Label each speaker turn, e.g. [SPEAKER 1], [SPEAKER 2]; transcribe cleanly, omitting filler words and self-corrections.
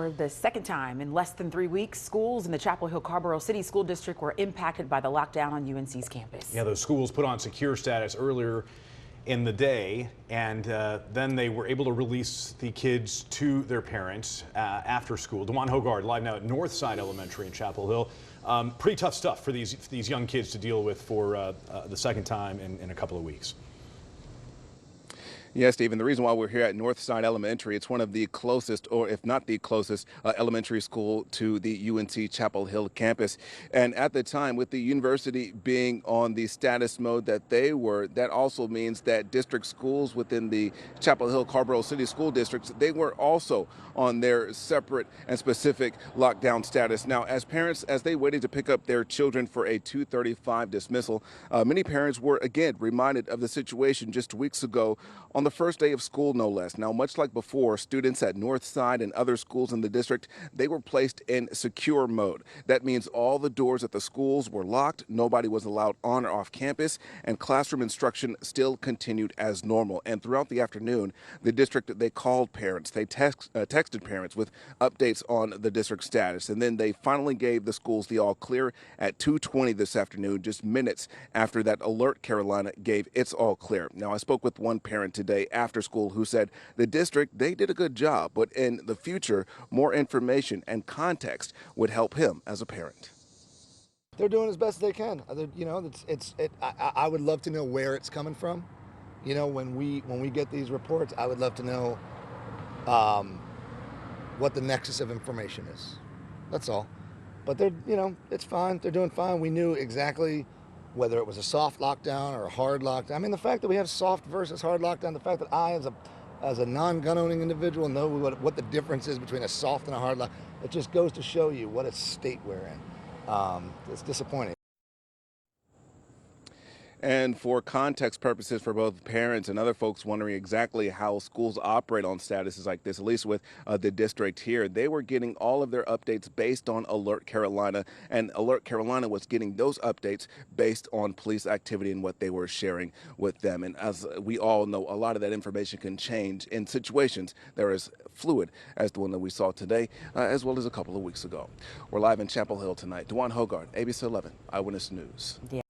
[SPEAKER 1] For the second time in less than 3 weeks, schools in the Chapel Hill-Carrboro City School District were impacted by the lockdown on UNC's campus.
[SPEAKER 2] Yeah, those schools put on secure status earlier in the day, and then they were able to release the kids to their parents after school. DeJuan Hogard live now at Northside Elementary in Chapel Hill. Pretty tough stuff for these young kids to deal with for the second time in a couple of weeks.
[SPEAKER 3] Yes, Stephen, the reason why we're here at Northside Elementary, it's one of the closest, or if not the closest, elementary school to the UNC Chapel Hill campus. And at the time, with the university being on the status mode that they were, that also means that district schools within the Chapel Hill-Carrboro City School Districts, they were also on their separate and specific lockdown status. Now, as parents, as they waited to pick up their children for a 2:35 dismissal, many parents were again reminded of the situation just weeks ago on the first day of school, no less. Now, much like before, students at Northside and other schools in the district, they were placed in secure mode. That means all the doors at the schools were locked, nobody was allowed on or off campus, and classroom instruction still continued as normal. And throughout the afternoon, the district, they called parents, they texted parents with updates on the district status, and then they finally gave the schools the all clear at 2:20 this afternoon, just minutes after that Alert Carolina gave its all clear. Now, I spoke with one parent today after school who said the district, they did a good job, but in the future, more information and context would help him as a parent.
[SPEAKER 4] They're doing as best they can. You know, I would love to know where it's coming from. You know, when we get these reports, I would love to know what the nexus of information is. That's all. But they're, you know, it's fine. They're doing fine. We knew exactly whether it was a soft lockdown or a hard lockdown. I mean, the fact that we have soft versus hard lockdown, the fact that I, as a non-gun owning individual, know what the difference is between a soft and a hard lockdown, it just goes to show you what a state we're in. It's disappointing.
[SPEAKER 3] And for context purposes for both parents and other folks wondering exactly how schools operate on statuses like this, at least with the district here, they were getting all of their updates based on Alert Carolina, and Alert Carolina was getting those updates based on police activity and what they were sharing with them. And as we all know, a lot of that information can change in situations that are as fluid as the one that we saw today, as well as a couple of weeks ago. We're live in Chapel Hill tonight. DeJuan Hogard, ABC 11 Eyewitness News.
[SPEAKER 1] Yeah.